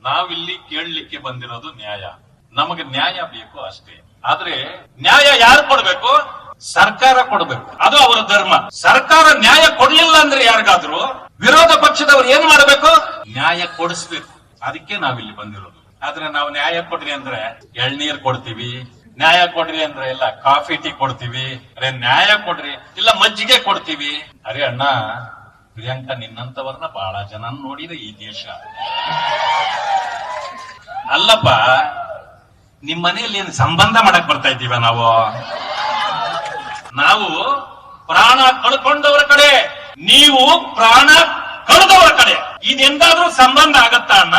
ನಾವಿಲ್ಲಿ ಕೇಳಲಿಕ್ಕೆ ಬಂದಿರೋದು ನ್ಯಾಯ. ನಮಗೆ ನ್ಯಾಯ ಬೇಕು ಅಷ್ಟೇ. ಆದ್ರೆ ನ್ಯಾಯ ಯಾರು ಕೊಡ್ಬೇಕು? ಸರ್ಕಾರ ಕೊಡ್ಬೇಕು. ಅದು ಅವರ ಧರ್ಮ. ಸರ್ಕಾರ ನ್ಯಾಯ ಕೊಡ್ಲಿಲ್ಲ ಅಂದ್ರೆ ಯಾರಿಗಾದ್ರು ವಿರೋಧ ಪಕ್ಷದವರು ಏನ್ ಮಾಡಬೇಕು? ನ್ಯಾಯ ಕೊಡಿಸ್ಬೇಕು. ಅದಕ್ಕೆ ನಾವಿಲ್ಲಿ ಬಂದಿರೋದು. ಆದ್ರೆ ನಾವು ನ್ಯಾಯ ಕೊಡ್ರಿ ಅಂದ್ರೆ ಎಳ್ನೀರ್ ಕೊಡ್ತೀವಿ, ನ್ಯಾಯ ಕೊಡ್ರಿ ಅಂದ್ರೆ ಎಲ್ಲ ಕಾಫಿ ಟೀ ಕೊಡ್ತೀವಿ, ಅರೆ ನ್ಯಾಯ ಕೊಡ್ರಿ ಇಲ್ಲ ಮಜ್ಜಿಗೆ ಕೊಡ್ತೀವಿ. ಅರೆ ಅಣ್ಣ ಪ್ರಿಯಾಂಕಾ, ನಿನ್ನಂತವರನ್ನ ಬಹಳ ಜನ ನೋಡಿದೆ ಈ ದೇಶ. ಅಲ್ಲಪ್ಪ, ನಿಮ್ ಮನೆಯಲ್ಲಿ ಏನ್ ಸಂಬಂಧ ಮಾಡಕ್ ಬರ್ತಾ ಇದ್ದೀವ ನಾವು? ನಾವು ಪ್ರಾಣ ಕಳ್ಕೊಂಡವರ ಕಡೆ, ನೀವು ಪ್ರಾಣ ಕಳೆದವರ ಕಡೆ. ಇದೆಂದಾದ್ರೂ ಸಂಬಂಧ ಆಗತ್ತಾ ಅಣ್ಣ?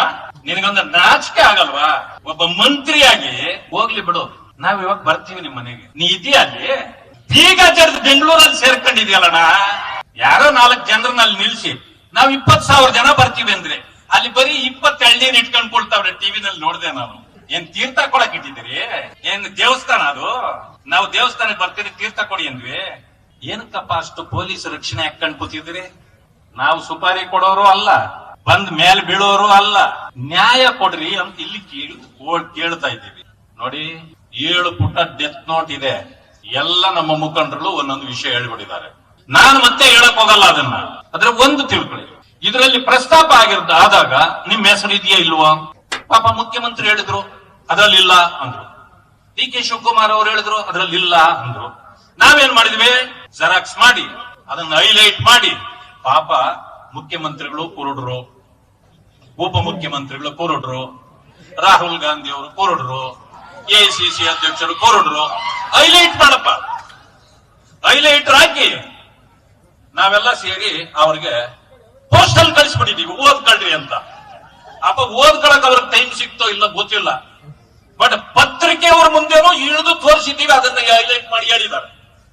ನಿನಗೊಂದು ನಾಚಿಕೆ ಆಗಲ್ವಾ? ಒಬ್ಬ ಮಂತ್ರಿಯಾಗಿ ಹೋಗ್ಲಿ ಬಿಡು, ನಾವ್ ಇವಾಗ ಬರ್ತೀವಿ ನಿಮ್ ಮನೆಗೆ, ನೀ ಇದೆಯಾ ಅಲ್ಲಿ? ಬೀಗ ಜಡ್ದು ಬೆಂಗಳೂರಲ್ಲಿ ಸೇರ್ಕೊಂಡಿದ್ಯಲ್ಲಣ್ಣ. ಯಾರೋ 4 ಜನರನ್ನ ಅಲ್ಲಿ ನಿಲ್ಸಿ ನಾವ್ 20,000 ಜನ ಬರ್ತೀವಿ ಅಂದ್ರೆ ಅಲ್ಲಿ ಬರೀ 20 ಎಳ್ನೀರ್ ಇಟ್ಕೊಂಡ್ ಕೊಡ್ತಾವ್ರೆ. ಟಿವಿನಲ್ಲಿ ನೋಡ್ದೆ ನಾನು. ಏನ್ ತೀರ್ಥ ಕೊಡಕ್ ಇಟ್ಟಿದ್ದೀರಿ? ಏನ್ ದೇವಸ್ಥಾನ ಅದು? ನಾವು ದೇವಸ್ಥಾನಕ್ಕೆ ಬರ್ತೀರಿ, ತೀರ್ಥ ಕೊಡಿ ಅಂದ್ವಿ. ಏನಕ್ಕಪ್ಪ ಅಷ್ಟು ಪೊಲೀಸ್ ರಕ್ಷಣೆ ಹಾಕೊಂಡ್ ಕೂತಿದ್ದೀರಿ? ನಾವು ಸುಪಾರಿ ಕೊಡೋರು ಅಲ್ಲ, ಬಂದ್ ಮೇಲ್ ಬೀಳೋರು ಅಲ್ಲ. ನ್ಯಾಯ ಕೊಡ್ರಿ ಅಂತ ಇಲ್ಲಿ ಕೇಳ್ತಾ ಇದ್ದೀವಿ. ನೋಡಿ, 7 ಪುಟ ಡೆತ್ ನೋಟ್ ಇದೆ. ಎಲ್ಲ ನಮ್ಮ ಮುಖಂಡರು ಒಂದೊಂದು ವಿಷಯ ಹೇಳ್ಬಿಟ್ಟಿದ್ದಾರೆ. ನಾನು ಮತ್ತೆ ಹೇಳಕ್ ಹೋಗಲ್ಲ ಅದನ್ನ. ಆದ್ರೆ ಒಂದು ತಿಳ್ಕೊಳ್ಳಿ, ಇದರಲ್ಲಿ ಪ್ರಸ್ತಾಪ ಆದಾಗ ನಿಮ್ ಹೆಸರು ಇದೆಯಾ ಇಲ್ವಾ? ಪಾಪ ಮುಖ್ಯಮಂತ್ರಿ ಹೇಳಿದ್ರು ಅದ್ರಲ್ಲಿ ಇಲ್ಲ ಅಂದ್ರು, ಡಿ ಕೆ ಶಿವಕುಮಾರ್ ಅವರು ಹೇಳಿದ್ರು ಅದ್ರಲ್ಲಿ ಇಲ್ಲ ಅಂದ್ರು. ನಾವೇನ್ ಮಾಡಿದ್ವಿ? ಜೆರಾಕ್ಸ್ ಮಾಡಿ ಅದನ್ನ ಹೈಲೈಟ್ ಮಾಡಿ, ಪಾಪ ಮುಖ್ಯಮಂತ್ರಿಗಳು ಕುರುಡ್ರು, ಉಪಮುಖ್ಯಮಂತ್ರಿಗಳು ಕುರುಡ್ರು, ರಾಹುಲ್ ಗಾಂಧಿ ಅವರು ಕುರುಡ್ರು, ಎಐಸಿಸಿ ಅಧ್ಯಕ್ಷರು ಕುರುಡ್ರು. ಹೈಲೈಟ್ ಮಾಡಪ್ಪ, ಹೈಲೈಟ್ ಹಾಕಿ ನಾವೆಲ್ಲ ಸೇರಿ ಅವ್ರಿಗೆ ಪೋಸ್ಟಲ್ ಕಳಿಸ್ಬಿಟ್ಟಿದೀವಿ, ಓದ್ಕೊಳ್ರಿ ಅಂತ. ಅಪ್ಪ ಓದ್ಕೊಳಕ್ ಅವ್ರಿಗೆ ಟೈಮ್ ಸಿಕ್ತೋ ಇಲ್ಲ ಗೊತ್ತಿಲ್ಲ, ಬಟ್ ಪತ್ರಿಕೆ ಅವ್ರ ಮುಂದೆನೂ ಇಳಿದು ತೋರಿಸಿದೀವಿ, ಅದನ್ನ ಹೈಲೈಟ್ ಮಾಡಿ ಹೇಳಿದ್ದಾರೆ.